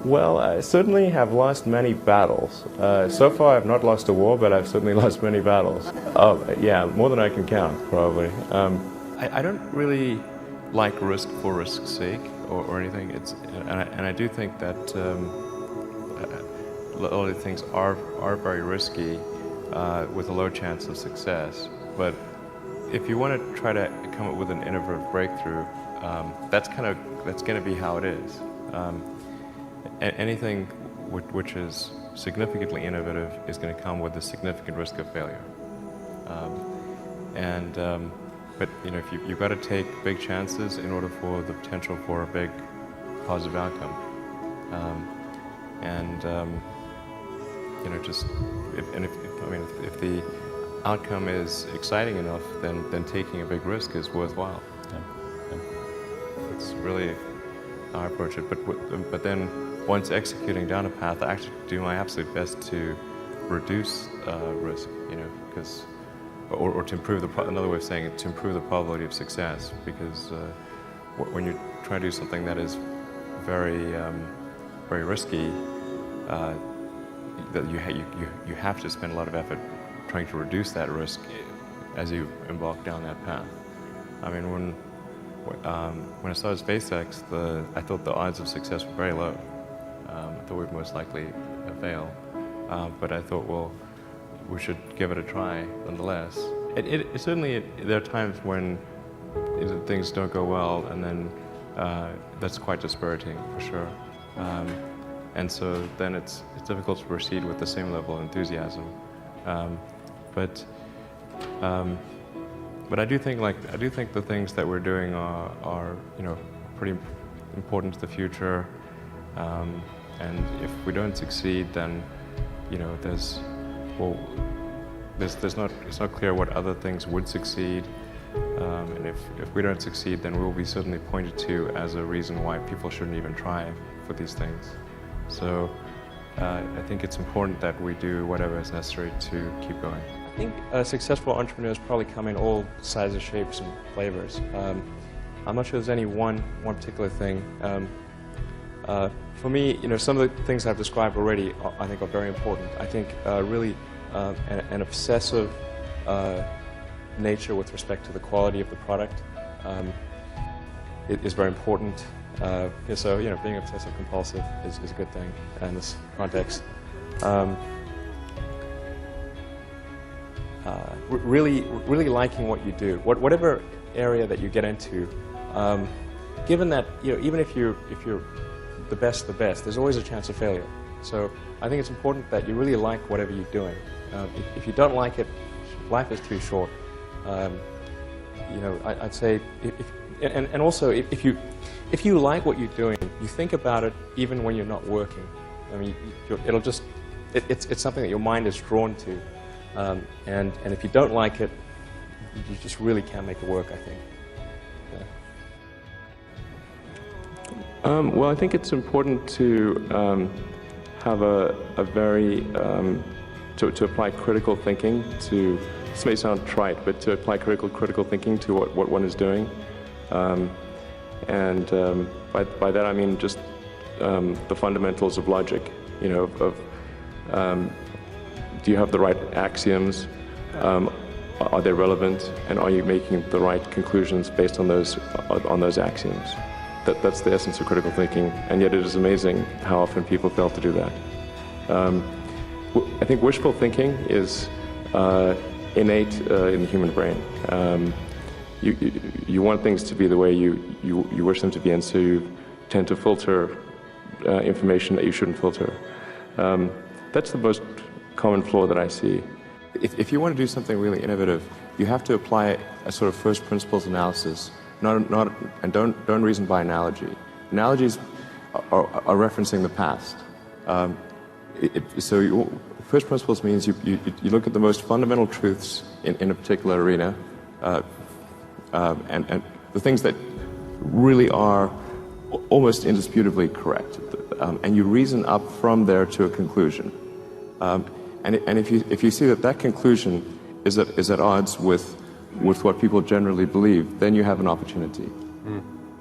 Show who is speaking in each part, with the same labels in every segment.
Speaker 1: Well, I certainly have lost many battles. So far I've not lost a war, but I've certainly lost many battles. Oh, yeah, more than I can count, probably.
Speaker 2: I don't really like risk for risk's sake or anything. And I do think that a lot of things are very risky with a low chance of success. But if you want to try to come up with an innovative breakthrough, that's going to be how it is. Anything which is significantly innovative is going to come with a significant risk of failure. But if you've got to take big chances in order for the potential for a big positive outcome. If the outcome is exciting enough, then taking a big risk is worthwhile. It's really how I approach it. But then once executing down a path, I actually do my absolute best to reduce risk. Because. Or to improve another way of saying it, to improve the probability of success, because when you try to do something that is very, very risky, that you have to spend a lot of effort trying to reduce that risk as you embark down that path. I mean, when I started SpaceX, I thought the odds of success were very low. I thought we'd most likely fail, but I thought, well, we should give it a try nonetheless. Certainly there are times when things don't go well, and then that's quite dispiriting for sure. And so then it's difficult to proceed with the same level of enthusiasm. But I do think the things that we're doing are pretty important to the future. And if we don't succeed, then it's not clear what other things would succeed, and if we don't succeed, then we'll be certainly pointed to as a reason why people shouldn't even try for these things. So I think it's important that we do whatever is necessary to keep going.
Speaker 3: I think successful entrepreneurs probably come in all sizes, shapes, and flavors. I'm not sure there's any one particular thing. For me, some of the things I've described already, I think, are very important. I think really an obsessive nature with respect to the quality of the product is very important. So, being obsessive compulsive is a good thing in this context. Really liking what you do, whatever area that you get into. Given that, even if you're the best, there's always a chance of failure. So I think it's important that you really like whatever you're doing. If you don't like it, life is too short. I'd say, and also if you like what you're doing, you think about it even when you're not working. I mean, it's something that your mind is drawn to, and if you don't like it, you just really can't make it work, I think.
Speaker 1: Well, I think it's important to have a very to apply critical thinking to. This may sound trite, but to apply critical thinking to what one is doing, and by that I mean just the fundamentals of logic. Do you have the right axioms? Are they relevant, and are you making the right conclusions based on those axioms? That's the essence of critical thinking, and yet it is amazing how often people fail to do that. I think wishful thinking is innate in the human brain. You want things to be the way you wish them to be, and so you tend to filter information that you shouldn't filter. That's the most common flaw that I see.
Speaker 2: If you want to do something really innovative, you have to apply a sort of first principles analysis. And don't reason by analogy. Analogies are referencing the past. First principles means you look at the most fundamental truths in a particular arena, and the things that really are almost indisputably correct, and you reason up from there to a conclusion. And if you see that conclusion is at odds with what people generally believe, then you have an opportunity.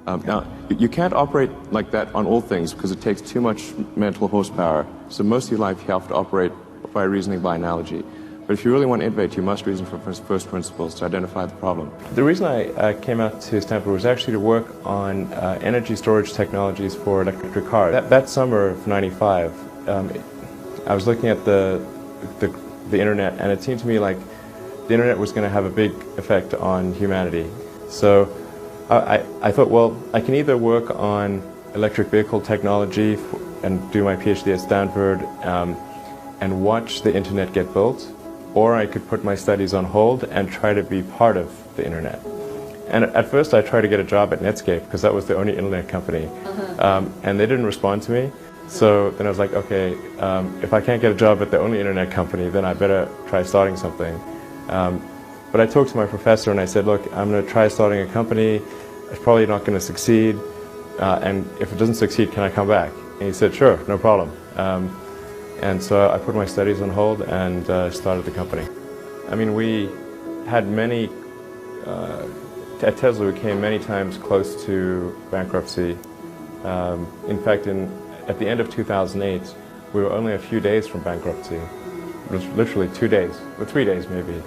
Speaker 1: Now, you can't operate like that on all things because it takes too much mental horsepower. So most of your life you have to operate by reasoning by analogy. But if you really want to innovate, you must reason from first principles to identify the problem. The reason I came out to Stanford was actually to work on energy storage technologies for electric cars. That summer of '95, I was looking at the internet, and it seemed to me like the internet was going to have a big effect on humanity. So I thought, well, I can either work on electric vehicle technology and do my PhD at Stanford and watch the internet get built, or I could put my studies on hold and try to be part of the internet. And at first I tried to get a job at Netscape because that was the only internet company, and they didn't respond to me. So then I was like, okay, if I can't get a job at the only internet company, then I better try starting something. But I talked to my professor and I said, look, I'm going to try starting a company. It's probably not going to succeed, and if it doesn't succeed, can I come back? And he said, sure, no problem. And so I put my studies on hold and started the company. I mean, we had many, at Tesla we came many times close to bankruptcy. In fact, at the end of 2008, we were only a few days from bankruptcy. It was literally 2 days, or 3 days maybe.